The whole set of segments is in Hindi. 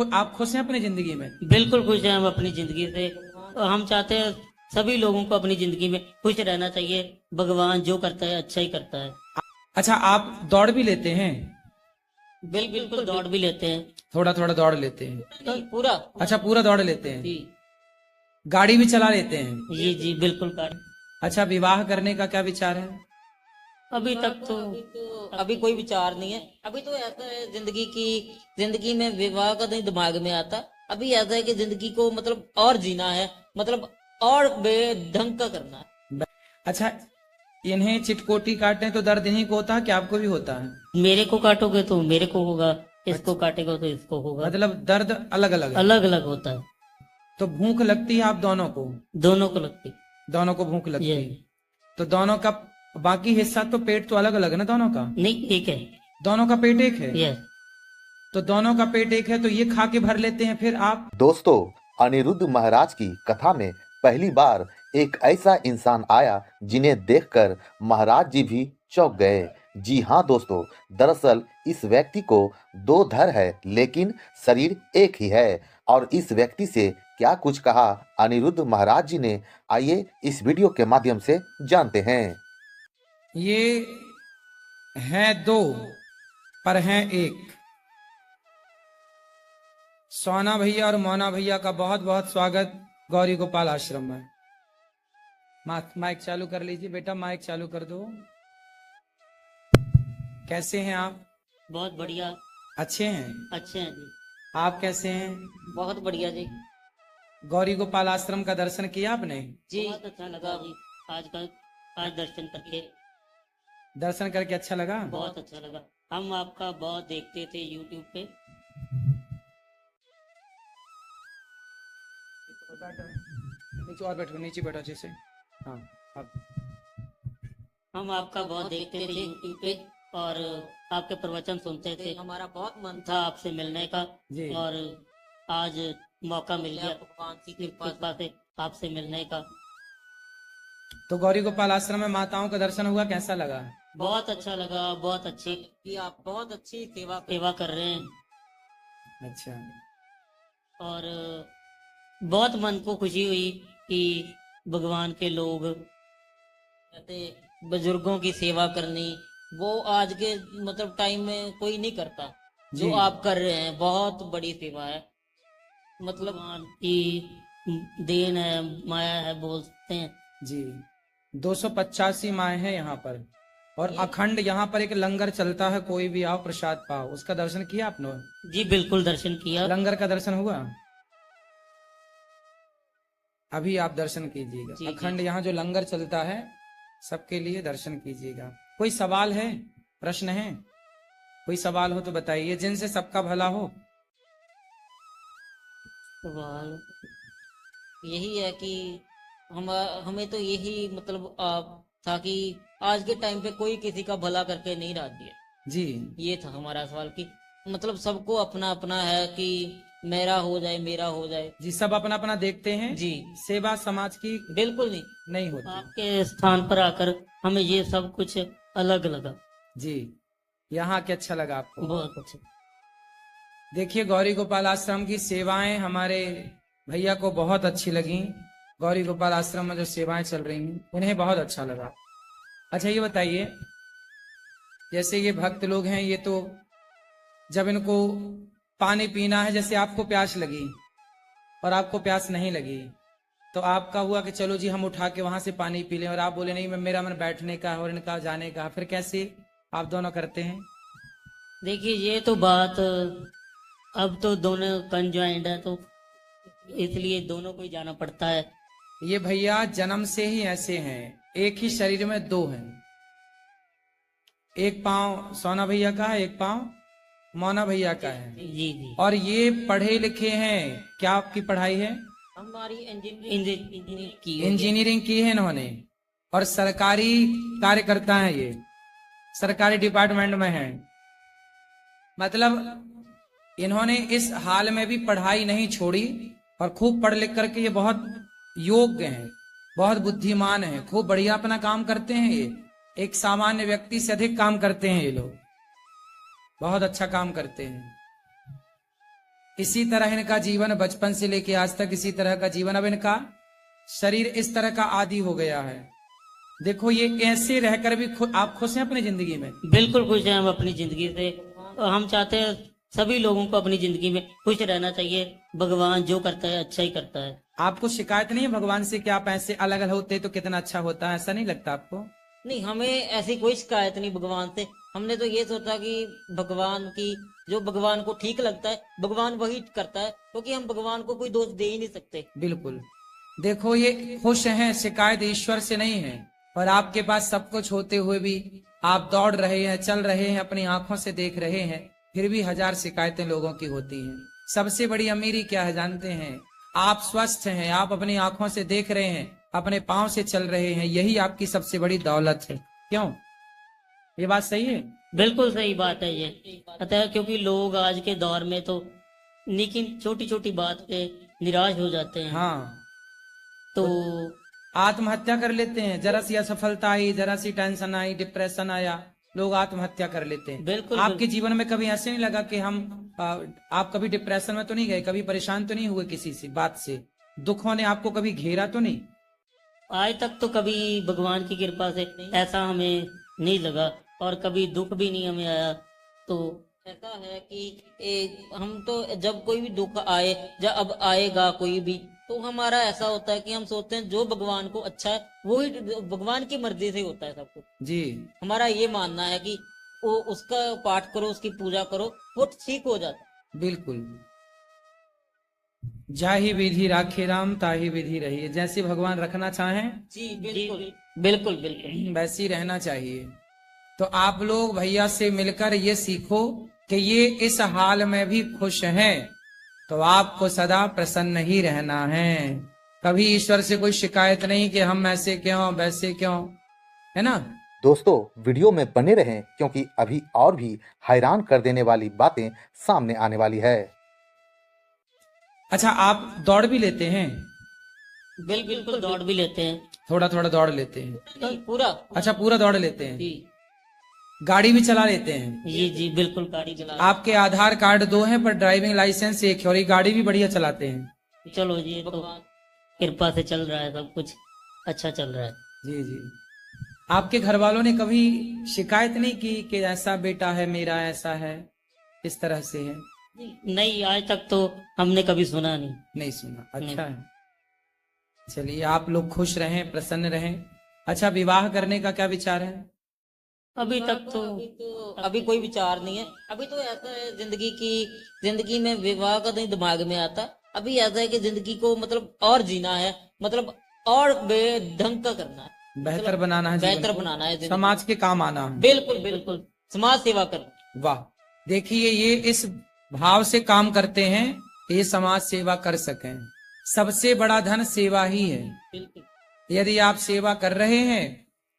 आप खुश हैं अपनी जिंदगी में? बिल्कुल खुश हैं हम अपनी जिंदगी से। और हम चाहते हैं सभी लोगों को अपनी जिंदगी में खुश रहना चाहिए। भगवान जो करता है अच्छा ही करता है। अच्छा, आप दौड़ भी लेते हैं? बिल्कुल दौड़ भी लेते हैं। थोड़ा थोड़ा दौड़ लेते हैं? नहीं, पूरा। अच्छा, पूरा दौड़ लेते हैं। जी गाड़ी भी चला लेते हैं? जी जी बिल्कुल कर। अच्छा, विवाह करने का क्या विचार है? अभी तक तो अभी कोई विचार नहीं है। अभी तो ऐसा है जिंदगी में विवाह का नहीं दिमाग में आता। अभी ऐसा है कि जिंदगी को मतलब और जीना है, मतलब और बेढंग का करना है। अच्छा, इन्हें चिटकोटी काटने तो दर्द इन्हीं को होता है कि आपको भी होता है? मेरे को काटोगे तो मेरे को होगा, इसको काटेगा तो इसको होगा। मतलब दर्द अलग अलग है? अलग अलग होता है। तो भूख लगती है आप दोनों को? दोनों को लगती। दोनों को भूख लगती ये है? तो दोनों का बाकी हिस्सा तो पेट तो अलग अलग है ना दोनों का? नहीं, ठीक है। दोनों का पेट एक है? ये तो दोनों का पेट एक है तो ये खा के भर लेते हैं, फिर आप? दोस्तों, अनिरुद्ध महाराज की कथा में पहली बार एक ऐसा इंसान आया जिन्हें देखकर महाराज जी भी चौंक गए। जी हाँ दोस्तों, दरअसल इस व्यक्ति को दो धड़ है लेकिन शरीर एक ही है। और इस व्यक्ति से क्या कुछ कहा अनिरुद्ध महाराज जी ने, आइए इस वीडियो के माध्यम से जानते हैं। ये हैं दो पर हैं एक। सोना भैया और मोना भैया का बहुत बहुत स्वागत गौरी गोपाल आश्रम में। माइक चालू कर लीजिए बेटा, माइक चालू कर दो। कैसे हैं आप? बहुत बढ़िया। अच्छे हैं? अच्छे हैं जी। आप कैसे हैं? बहुत बढ़िया जी। गौरी गोपाल आश्रम का दर्शन किया आपने? जी बहुत अच्छा लगा जी। आज दर्शन करके दर्शन करके अच्छा लगा? बहुत अच्छा लगा। हम आपका बहुत देखते थे यूट्यूब पे। नीचे और बैठो, नीचे बैठो अच्छे से। हाँ, अब हम आपका बहुत देखते थे यूट्यूब पे और आपके प्रवचन सुनते थे। हमारा बहुत मन था आपसे मिलने का जी। और आज मौका मिल गया भगवान की कृपा से आपसे मिलने का। तो गौरी गोपाल आश्रम में माताओं का दर्शन हुआ, कैसा लगा? बहुत अच्छा लगा। बहुत अच्छी कि आप बहुत अच्छी सेवा कर रहे हैं। अच्छा। और बहुत मन को खुशी हुई कि भगवान के लोग ऐसे बुजुर्गों की सेवा करनी, वो आज के मतलब टाइम में कोई नहीं करता जो जी। आप कर रहे हैं। बहुत बड़ी सेवा है, मतलब भगवान की देन है, माया है बोलते हैं जी, 285 माए हैं यहाँ पर और अखंड यहाँ पर एक लंगर चलता है, कोई भी आओ प्रसाद पाओ। उसका दर्शन किया आपने? जी बिल्कुल दर्शन किया। लंगर का दर्शन हुआ? अभी आप दर्शन कीजिएगा। जी, अखंड यहाँ जो लंगर चलता है सबके लिए दर्शन कीजिएगा। कोई सवाल है, प्रश्न है? कोई सवाल हो तो बताइए, जिनसे सबका भला हो। सवाल यही है कि हमें तो यही मतलब था कि आज के टाइम पे कोई किसी का भला करके नहीं राजी है जी। ये था हमारा सवाल कि मतलब सबको अपना अपना है कि मेरा हो जाए, मेरा हो जाए। जी, सब अपना अपना देखते हैं जी। सेवा समाज की बिल्कुल नहीं होती। आपके स्थान पर आकर हमें ये सब कुछ अलग लगा। जी, यहाँ के अच्छा लगा आपको? बहुत अच्छा। देखिए, गौरी गोपाल आश्रम की सेवाएं हमारे भैया को बहुत अच्छी लगी। गौरी गोपाल आश्रम में जो सेवाएं चल रही हैं उन्हें बहुत अच्छा लगा। अच्छा, ये बताइए, जैसे ये भक्त लोग हैं, ये तो जब इनको पानी पीना है, जैसे आपको प्यास लगी और आपको प्यास नहीं लगी, तो आपका हुआ कि चलो जी हम उठा के वहां से पानी पी लें, और आप बोले नहीं, मेरा मन बैठने का है और इनका जाने का, फिर कैसे आप दोनों करते हैं? देखिए ये तो बात अब तो दोनों कंजॉइंट है तो इसलिए दोनों को ही जाना पड़ता है। ये भैया जन्म से ही ऐसे हैं, एक ही शरीर में दो हैं। एक पांव सोना भैया का है, एक पांव मोना भैया का है। जी जी। और ये पढ़े लिखे हैं। क्या आपकी पढ़ाई है? हमारी इंजीनियरिंग की है। इंजीनियरिंग की है इन्होंने, और सरकारी कार्यकर्ता हैं ये, सरकारी डिपार्टमेंट में हैं। मतलब इन्होंने इस हाल में भी पढ़ाई नहीं छोड़ी और खूब पढ़ लिख करके ये बहुत योग्य हैं, बहुत बुद्धिमान हैं, खूब बढ़िया अपना काम करते हैं। ये एक सामान्य व्यक्ति से अधिक काम करते हैं, ये लोग बहुत अच्छा काम करते हैं। इसी तरह इनका जीवन बचपन से लेके आज तक इसी तरह का जीवन, अब इनका शरीर इस तरह का आदी हो गया है। देखो ये ऐसे रहकर भी आप खुश हैं अपनी जिंदगी में? बिल्कुल खुश हैं हम अपनी जिंदगी से। और हम चाहते हैं सभी लोगों को अपनी जिंदगी में खुश रहना चाहिए। भगवान जो करता है अच्छा ही करता है। आपको शिकायत नहीं है भगवान से कि आप ऐसे अलग अलग होते तो कितना अच्छा होता है? ऐसा नहीं लगता आपको? नहीं, हमें ऐसी कोई शिकायत नहीं भगवान से। हमने तो ये सोचा कि भगवान की जो भगवान को ठीक लगता है भगवान वही करता है, क्योंकि हम भगवान को कोई दोष दे ही नहीं सकते। बिल्कुल। देखो ये खुश हैं, शिकायत ईश्वर से नहीं है, पर आपके पास सब कुछ होते हुए भी आप दौड़ रहे हैं, चल रहे हैं, अपनी आंखों से देख रहे हैं, फिर भी हजार शिकायतें लोगों की होती हैं। सबसे बड़ी अमीरी क्या है जानते हैं? आप स्वस्थ हैं, आप अपनी आंखों से देख रहे हैं, अपने पांव से चल रहे हैं, यही आपकी सबसे बड़ी दौलत है। क्यों? ये बात सही है? बिल्कुल सही बात है ये। अतः क्योंकि लोग आज के दौर में तो लेकिन छोटी छोटी बात पे निराश हो जाते हैं। हाँ, तो आत्महत्या कर लेते हैं। जरा सी असफलता आई, जरा सी टेंशन आई, डिप्रेशन आया, लोग आत्महत्या कर लेते हैं। बिल्कुल आपके जीवन में कभी ऐसे नहीं लगा कि आप कभी डिप्रेशन में तो नहीं गए, कभी परेशान तो नहीं हुए किसी से बात से? दुखों ने आपको कभी घेरा तो नहीं? आज तक तो कभी भगवान की कृपा से ऐसा हमें नहीं लगा और कभी दुख भी नहीं हमें आया। तो ऐसा है कि हम तो जब कोई भी दुख आए, जब अब आएगा कोई भी, तो हमारा ऐसा होता है कि हम सोचते हैं जो भगवान को अच्छा है वो ही भगवान की मर्जी से होता है सब कुछ। जी, हमारा ये मानना है कि वो उसका पाठ करो, उसकी पूजा करो, वो ठीक हो जाता है। बिल्कुल। जाहि विधि राखे राम, ताहि विधि रहिए। जैसे भगवान रखना चाहें जी बिल्कुल बिल्कुल बिल्कुल वैसे ही रहना चाहिए। तो आप लोग भैया से मिलकर ये सीखो कि ये इस हाल में भी खुश हैं, तो आपको सदा प्रसन्न ही रहना है। कभी ईश्वर से कोई शिकायत नहीं कि हम ऐसे क्यों वैसे क्यों, है ना? दोस्तों वीडियो में बने रहें क्योंकि अभी और भी हैरान कर देने वाली बातें सामने आने वाली है। अच्छा, आप दौड़ भी लेते हैं? बिल्कुल दौड़ भी लेते हैं। थोड़ा थोड़ा दौड़ लेते हैं? नहीं, पूरा। अच्छा, पूरा दौड़ लेते हैं। जी गाड़ी भी चला लेते हैं? जी बिल्कुल गाड़ी चला। आपके आधार कार्ड 2 हैं पर ड्राइविंग लाइसेंस 1 है, और ये गाड़ी भी बढ़िया चलाते हैं। चलो जी, तो कृपा से चल रहा है, सब कुछ अच्छा चल रहा है। जी जी। आपके घर वालों ने कभी शिकायत नहीं की कि ऐसा बेटा है मेरा, ऐसा है, इस तरह से है? नहीं, आज तक तो हमने कभी सुना नहीं। नहीं सुना। अच्छा नहीं। है। चलिए, आप लोग खुश रहें, प्रसन्न रहें। अच्छा, विवाह करने का क्या विचार है? अभी तक तो अभी कोई विचार नहीं है। अभी तो ऐसा है जिंदगी में विवाह का नहीं दिमाग में आता। अभी ऐसा है कि जिंदगी को मतलब और जीना है, मतलब और ढंग का करना है, बेहतर बनाना है, जीवन बेहतर को, बनाना है, समाज के काम आना है। बिल्कुल बिल्कुल समाज सेवा करना। वाह, देखिए ये इस भाव से काम करते हैं, ये समाज सेवा कर सकें। सबसे बड़ा धन सेवा ही है। बिल्कुल। यदि आप सेवा कर रहे हैं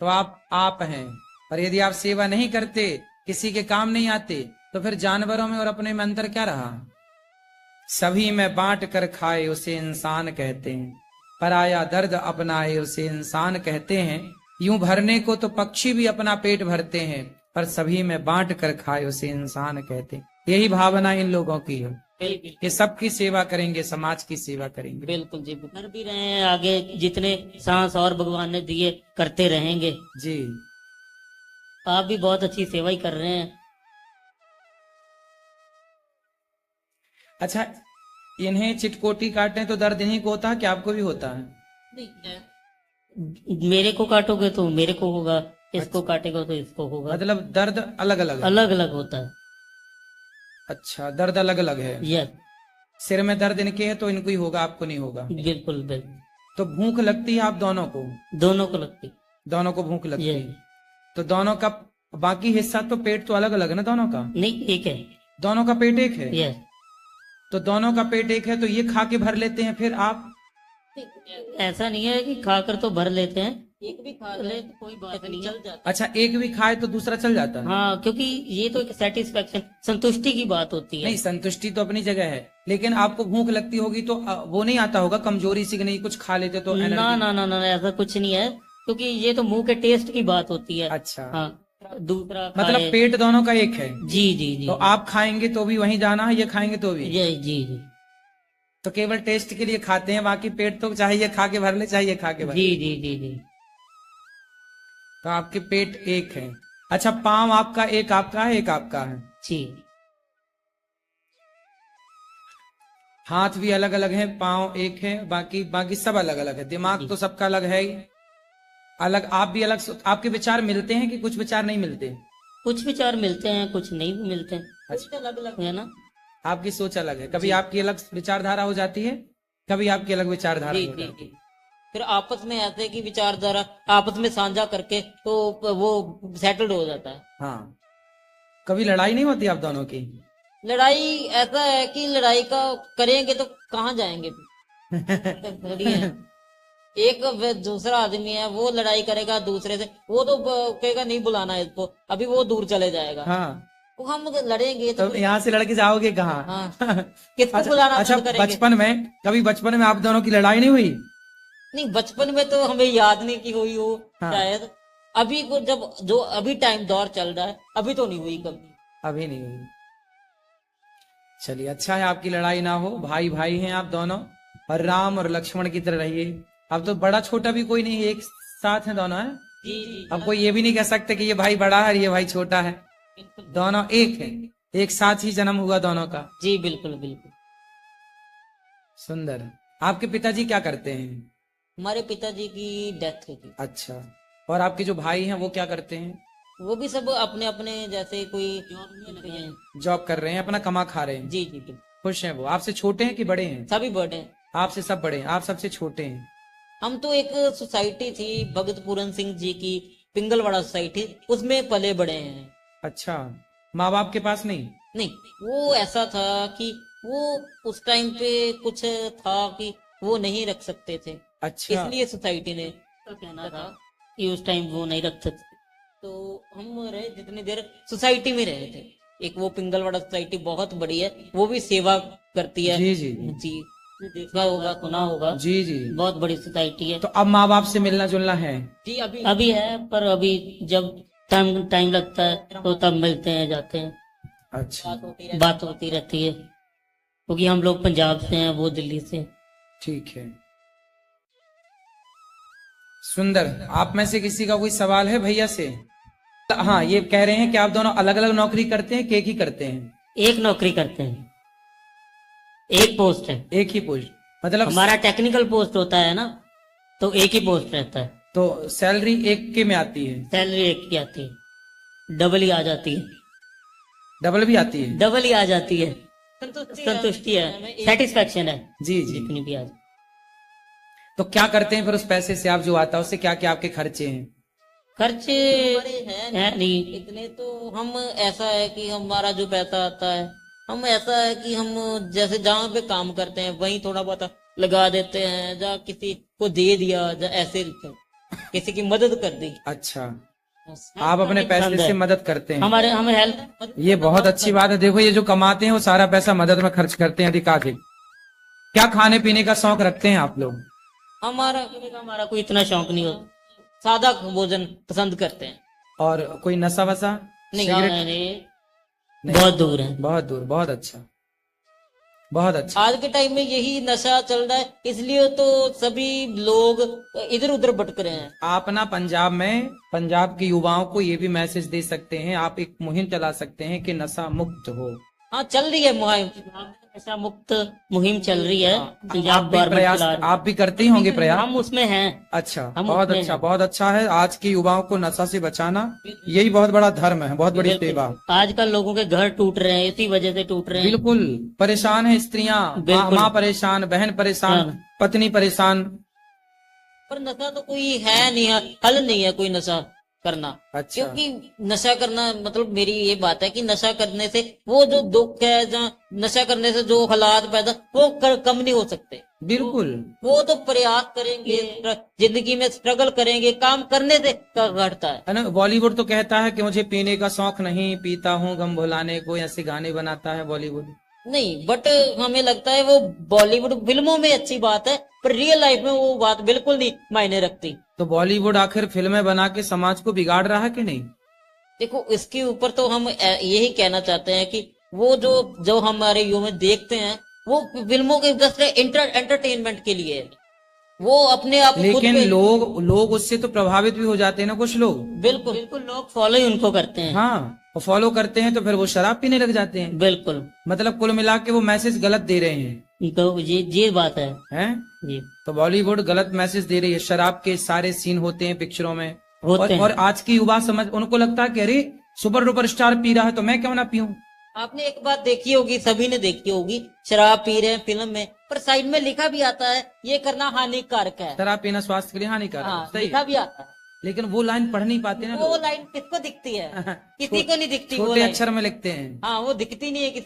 तो आप हैं, और यदि आप सेवा नहीं करते, किसी के काम नहीं आते, तो फिर जानवरों में और अपने में अंतर क्या रहा? सभी में बांट कर खाए उसे इंसान कहते हैं, पराया दर्द अपनाए उसे इंसान कहते हैं। यूं भरने को तो पक्षी भी अपना पेट भरते हैं, पर सभी में बांट कर खाए उसे इंसान कहते हैं। यही भावना इन लोगों की है कि सबकी सेवा करेंगे, समाज की सेवा करेंगे। बिल्कुल जी, कर भी रहे हैं, आगे जितने सांस और भगवान ने दिए करते रहेंगे। जी, आप भी बहुत अच्छी सेवा ही कर रहे हैं। अच्छा, इन्हें चिटकोटी काटें तो दर्द इन्हीं को होता है कि आपको भी होता है? मेरे को काटोगे तो मेरे को होगा, इसको काटेगा तो इसको होगा। मतलब दर्द अलग अलग है? अलग अलग होता है। अच्छा, दर्द अलग अलग है। यस, सिर में दर्द इनके है तो इनको ही होगा, आपको नहीं होगा। बिल्कुल बिल्कुल। तो भूख लगती है आप दोनों को? दोनों को लगती। दोनों को भूख लगती ये है। तो दोनों का बाकी हिस्सा तो पेट तो अलग अलग है ना दोनों का? नहीं, एक है। दोनों का पेट एक है? यस। तो दोनों का पेट एक है तो ये खा के भर लेते हैं, फिर आप? ऐसा नहीं है कि खाकर तो भर लेते हैं, एक भी खा ले तो कोई बात नहीं, चल जाता। अच्छा, एक भी खाए तो दूसरा चल जाता है? हाँ, क्योंकि ये तो एक सेटिस्फेक्शन, संतुष्टि की बात होती है। नहीं, संतुष्टि तो अपनी जगह है, लेकिन आपको भूख लगती होगी तो वो नहीं आता होगा कमजोरी से कि नहीं कुछ खा लेते तो ना एनर्जी? ना ना ना, ऐसा कुछ नहीं है, क्योंकि ये तो मुंह के टेस्ट की बात होती है। अच्छा। हाँ, दूसरा मतलब खाए। पेट दोनों का एक है। जी जी जी तो आप खाएंगे तो भी वहीं जाना है, ये खाएंगे तो भी। जी जी जी तो केवल टेस्ट के लिए खाते हैं, बाकी पेट तो चाहिए खा के भर ले, चाहिए खा के भर जी ले। जी जी जी तो आपके पेट एक है। अच्छा, पाँव आपका एक आपका है, एक आपका है। जी हाथ भी अलग अलग है, पाँव एक है, बाकी बाकी सब अलग अलग है। दिमाग तो सबका अलग है ही। अलग, आप भी अलग आपके विचार मिलते हैं कि कुछ विचार नहीं मिलते? कुछ विचार मिलते हैं, कुछ नहीं भी मिलते हैं, अच्छा, अलग अलग है ना। आपकी सोच अलग है। कभी आपकी अलग विचारधारा हो जाती है, कभी आपकी अलग विचारधारा जी हो जी जाती है। जी फिर आपस में ऐसे की विचारधारा आपस में साझा करके तो वो सेटल्ड हो जाता है। हाँ, कभी लड़ाई नहीं होती आप दोनों की? लड़ाई ऐसा है कि लड़ाई का करेंगे तो कहाँ जाएंगे थोड़ी है। एक दूसरा आदमी है, वो लड़ाई करेगा दूसरे से, वो तो कहेगा नहीं बुलाना है इसको, अभी वो दूर चले जाएगा। हाँ, तो हम लड़ेंगे तो तो यहाँ से लड़के जाओगे कहाँ? हाँ किसको अच्छा, बुलाना अच्छा, बंद करेंगे। बचपन में, कभी बचपन में आप दोनों की लड़ाई नहीं हुई? नहीं बचपन में तो हमें याद नहीं कि हुई हो हाँ। शायद। अभी को जब जो अभी टाइम दौर चल रहा है, अभी तो नहीं हुई कभी। अभी नहीं हुई। चलिए, अच्छा है आपकी लड़ाई ना हो। भाई भाई हैं आप दोनों, और राम और लक्ष्मण की तरह रहिए। अब तो बड़ा छोटा भी कोई नहीं है, एक साथ है दोनों, है। जी जी अब कोई ये भी नहीं कह सकते कि ये भाई बड़ा है और ये भाई छोटा है। बिल्कुल। दोनों एक है, एक साथ ही जन्म हुआ दोनों का। जी बिल्कुल बिल्कुल। सुंदर। आपके पिताजी क्या करते हैं? हमारे पिताजी की डेथ हो गई। अच्छा, और आपके जो भाई हैं वो क्या करते हैं? वो भी सब अपने अपने जैसे कोई जॉब कर रहे हैं, अपना कमा खा रहे हैं। जी जी बिल्कुल। खुश हैं वो? आपसे छोटे हैं कि बड़े हैं? सभी बड़े हैं। आपसे सब बड़े हैं, आप सबसे छोटे हैं। हम तो एक सोसाइटी थी भगत पूरन सिंह जी की, पिंगलवाड़ा सोसाइटी, उसमें पले बड़े हैं। अच्छा, माँ बाप के पास नहीं? नहीं, वो ऐसा था कि वो उस टाइम पे कुछ था कि वो नहीं रख सकते थे, अच्छा, इसलिए सोसाइटी ने तो कहना था कि उस टाइम वो नहीं रख सकते। तो हम रहे जितनी देर सोसाइटी में रहे थे। एक वो पिंगलवाड़ा सोसाइटी बहुत बड़ी है, वो भी सेवा करती है। जी जी जी देखा होगा सुना होगा, जी जी। बहुत बड़ी सोसाइटी है। तो अब माँ बाप से मिलना जुलना है? जी अभी है, पर अभी जब टाइम टाइम लगता है तो तब मिलते हैं, जाते हैं, अच्छा, बात होती रहती है, क्योंकि हम लोग पंजाब से हैं, वो दिल्ली से। ठीक है। सुंदर। आप में से किसी का कोई सवाल है भैया से? हाँ, ये कह रहे हैं कि आप दोनों अलग अलग नौकरी करते हैं कि एक ही करते हैं? एक नौकरी करते हैं, एक पोस्ट है। एक ही पोस्ट, मतलब हमारा टेक्निकल पोस्ट होता है ना, तो एक ही पोस्ट रहता है। तो सैलरी एक के में आती है? सैलरी एक की आती है, डबल ही आ जाती है। डबल भी आती है? डबल ही आ जाती है, संतुष्टि है, सेटिस्फेक्शन है जी जी। जितनी भी आ जाए। तो क्या करते हैं फिर उस पैसे से? आप जो आता है उससे क्या क्या आपके खर्चे हैं? खर्चे है नहीं इतने तो। हम ऐसा है कि हमारा जो पैसा आता है, हम ऐसा है कि हम जैसे जहाँ पे काम करते हैं वहीं थोड़ा बहुत लगा देते हैं, या किसी को दे दिया, या ऐसे किसी की मदद कर दी। अच्छा, आप अपने पैसे से मदद करते हैं? हमारे हमें हेल्प। ये बहुत अच्छी बात है। देखो, ये जो कमाते हैं वो सारा पैसा मदद में खर्च करते हैं अधिकाधिक। क्या खाने पीने का शौक रखते हैं आप लोग? हमारा कोई इतना शौक नहीं होता, सादा भोजन पसंद करते हैं। और कोई नशा वशा? नहीं, सिगरेट? नहीं, बहुत दूर है। बहुत दूर। बहुत अच्छा, बहुत अच्छा। आज के टाइम में यही नशा चल रहा है, इसलिए तो सभी लोग इधर उधर भटक रहे हैं। आप ना पंजाब में, पंजाब के युवाओं को ये भी मैसेज दे सकते हैं, आप एक मुहिम चला सकते हैं कि नशा मुक्त हो। हाँ, चल रही है मुहिम, नशा मुक्त मुहिम चल रही है। आप पंजाब भी गवर्नमेंट प्रयास, चला रही है। आप भी करते ही होंगे प्रयास? हम उसमें हैं। अच्छा, हम बहुत उसमें अच्छा, हैं। बहुत अच्छा है। आज के युवाओं को नशा से बचाना, यही बहुत बड़ा धर्म है, बहुत बड़ी बिल्कुल। सेवा। आजकल लोगों के घर टूट रहे हैं, इसी वजह से टूट रहे हैं। बिल्कुल परेशान है स्त्रियां, बिल्कुल। माँ परेशान, बहन परेशान, हाँ। पत्नी परेशान। पर नशा तो कोई है नहीं, हल नहीं है कोई नशा करना। अच्छा, क्योंकि नशा करना मतलब, मेरी ये बात है कि नशा करने से वो जो दुख है, या नशा करने से जो हालात पैदा, वो कम नहीं हो सकते। बिल्कुल। वो तो प्रयास करेंगे, जिंदगी में स्ट्रगल करेंगे, काम करने से घटता है। है ना, बॉलीवुड तो कहता है कि मुझे पीने का शौक नहीं, पीता हूँ गम भुलाने को, ऐसे गाने बनाता है बॉलीवुड। नहीं, बट हमें लगता है वो बॉलीवुड फिल्मों में अच्छी बात है, पर रियल लाइफ में वो बात बिल्कुल नहीं मायने रखती। तो बॉलीवुड आखिर फिल्में बना के समाज को बिगाड़ रहा है कि नहीं? देखो इसके ऊपर तो हम यही कहना चाहते हैं कि वो जो हमारे युवा में देखते हैं वो फिल्मों के जस्ट एंटरटेनमेंट के लिए है। वो अपने आप खुद लेकिन पे लोग उससे तो प्रभावित भी हो जाते हैं ना कुछ लोग। बिल्कुल बिल्कुल लोग फॉलो ही उनको करते हैं। हाँ, वो फॉलो करते हैं तो फिर वो शराब पीने लग जाते हैं। बिल्कुल, मतलब कुल मिला के वो मैसेज गलत दे रहे हैं। तो ये बात है हैं? जी, तो बॉलीवुड गलत मैसेज दे रही है। शराब के सारे सीन होते हैं पिक्चरों में होते हैं। और आज की युवा समझ उनको लगता है कि अरे सुपर डुपर स्टार पी रहा है तो मैं क्यों ना पीऊं। आपने एक बात देखी होगी, सभी ने देखी होगी, शराब पी रहे हैं फिल्म में, पर साइड में लिखा भी आता है ये करना हानिकारक है। शराब पीना स्वास्थ्य के लिए हानिकारक है। हाँ, सही लिखा है। भी आता है। लेकिन वो लाइन पढ़ नहीं पाते ना वो लोग। लाइन किसको दिखती है? किसी को नहीं दिखती वो छोटे लाइन। अक्षर में लिखते हैं। हाँ, वो दिखती नहीं है किसी